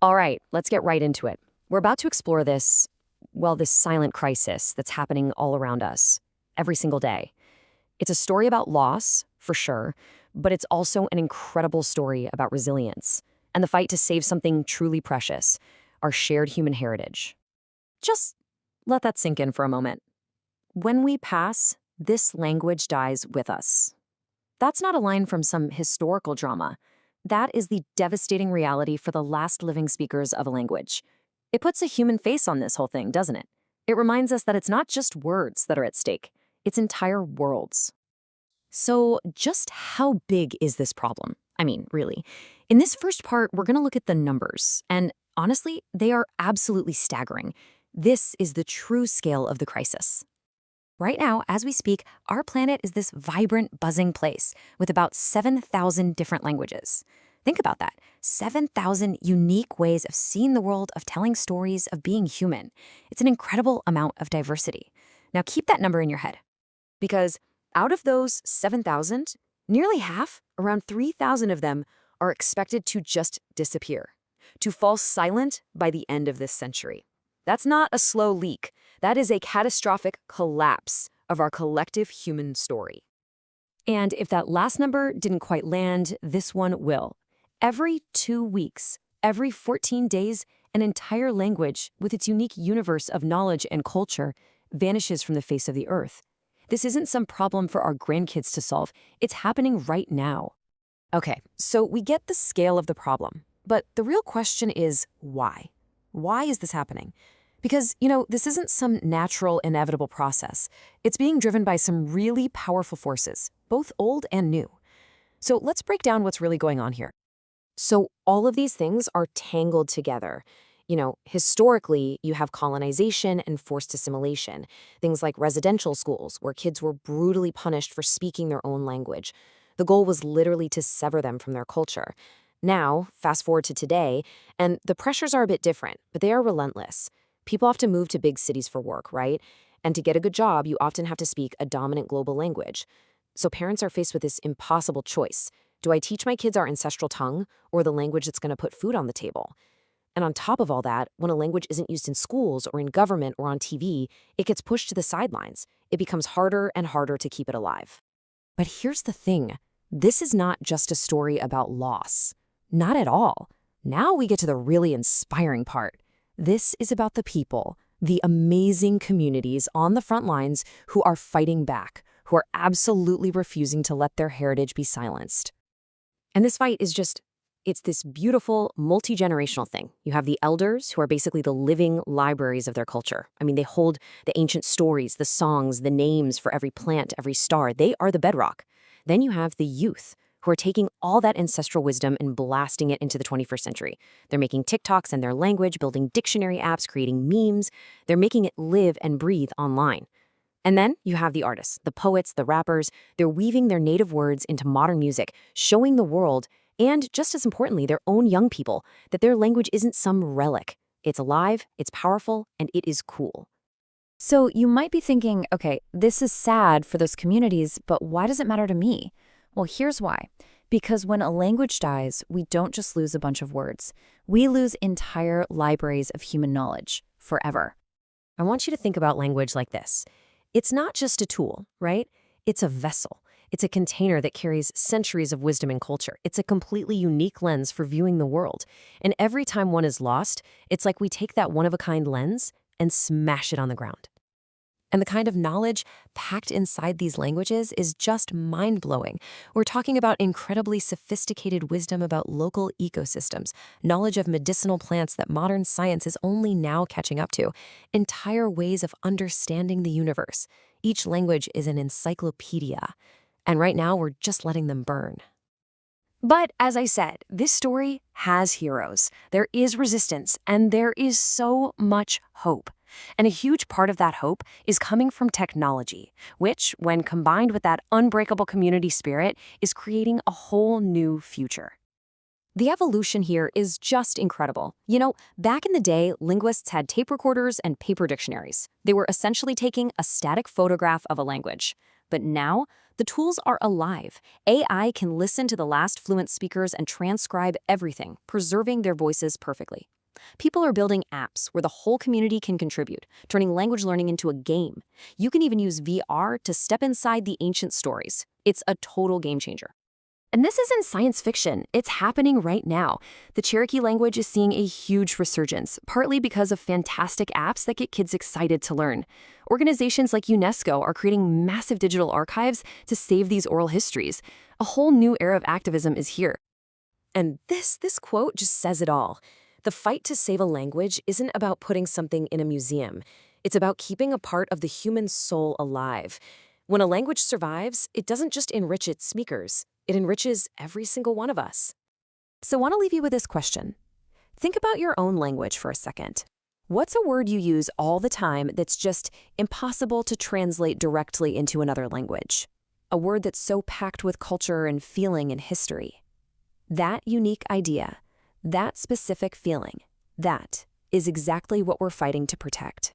All right, let's get right into it. We're about to explore this silent crisis that's happening all around us every single day. It's a story about loss, for sure, but it's also an incredible story about resilience and the fight to save something truly precious, our shared human heritage. Just let that sink in for a moment. When we pass, this language dies with us. That's not a line from some historical drama. That is the devastating reality for the last living speakers of a language. It puts a human face on this whole thing, doesn't it? It reminds us that it's not just words that are at stake, it's entire worlds. So, just how big is this problem? I mean, really. In this first part, we're going to look at the numbers, and honestly, they are absolutely staggering. This is the true scale of the crisis. Right now, as we speak, our planet is this vibrant, buzzing place with about 7,000 different languages. Think about that. 7,000 unique ways of seeing the world, of telling stories, of being human. It's an incredible amount of diversity. Now keep that number in your head. Because out of those 7,000, nearly half, around 3,000 of them, are expected to just disappear, to fall silent by the end of this century. That's not a slow leak. That is a catastrophic collapse of our collective human story. And if that last number didn't quite land, this one will. Every 2 weeks, every 14 days, an entire language with its unique universe of knowledge and culture vanishes from the face of the earth. This isn't some problem for our grandkids to solve. It's happening right now. Okay, so we get the scale of the problem, but the real question is why? Why is this happening? Because, this isn't some natural, inevitable process. It's being driven by some really powerful forces, both old and new. So let's break down what's really going on here. So all of these things are tangled together. Historically, you have colonization and forced assimilation, things like residential schools where kids were brutally punished for speaking their own language. The goal was literally to sever them from their culture. Now, fast forward to today, and the pressures are a bit different, but they are relentless. People have to move to big cities for work, right? And to get a good job, you often have to speak a dominant global language. So parents are faced with this impossible choice. Do I teach my kids our ancestral tongue or the language that's going to put food on the table? And on top of all that, when a language isn't used in schools or in government or on TV, it gets pushed to the sidelines. It becomes harder and harder to keep it alive. But here's the thing. This is not just a story about loss. Not at all. Now we get to the really inspiring part. This is about the people, the amazing communities on the front lines who are fighting back, who are absolutely refusing to let their heritage be silenced. And this fight is it's this beautiful, multi-generational thing. You have the elders, who are basically the living libraries of their culture. I mean, they hold the ancient stories, the songs, the names for every plant, every star. They are the bedrock. Then you have the youth, who are taking all that ancestral wisdom and blasting it into the 21st century. They're making TikToks in their language, building dictionary apps, creating memes. They're making it live and breathe online. And then you have the artists, the poets, the rappers. They're weaving their native words into modern music, showing the world, and just as importantly, their own young people, that their language isn't some relic. It's alive, it's powerful, and it is cool. So you might be thinking, okay, this is sad for those communities, but why does it matter to me? Well, here's why. Because when a language dies, we don't just lose a bunch of words. We lose entire libraries of human knowledge forever. I want you to think about language like this. It's not just a tool, right? It's a vessel. It's a container that carries centuries of wisdom and culture. It's a completely unique lens for viewing the world. And every time one is lost, it's like we take that one-of-a-kind lens and smash it on the ground. And the kind of knowledge packed inside these languages is just mind-blowing. We're talking about incredibly sophisticated wisdom about local ecosystems, knowledge of medicinal plants that modern science is only now catching up to, entire ways of understanding the universe. Each language is an encyclopedia. And right now, we're just letting them burn. But as I said, this story has heroes. There is resistance, and there is so much hope. And a huge part of that hope is coming from technology, which, when combined with that unbreakable community spirit, is creating a whole new future. The evolution here is just incredible. Back in the day, linguists had tape recorders and paper dictionaries. They were essentially taking a static photograph of a language. But now, the tools are alive. AI can listen to the last fluent speakers and transcribe everything, preserving their voices perfectly. People are building apps where the whole community can contribute, turning language learning into a game. You can even use VR to step inside the ancient stories. It's a total game changer. And this isn't science fiction. It's happening right now. The Cherokee language is seeing a huge resurgence, partly because of fantastic apps that get kids excited to learn. Organizations like UNESCO are creating massive digital archives to save these oral histories. A whole new era of activism is here. And this quote just says it all. The fight to save a language isn't about putting something in a museum. It's about keeping a part of the human soul alive. When a language survives, it doesn't just enrich its speakers. It enriches every single one of us. So I want to leave you with this question. Think about your own language for a second. What's a word you use all the time that's just impossible to translate directly into another language? A word that's so packed with culture and feeling and history. That unique idea, that specific feeling, that is exactly what we're fighting to protect.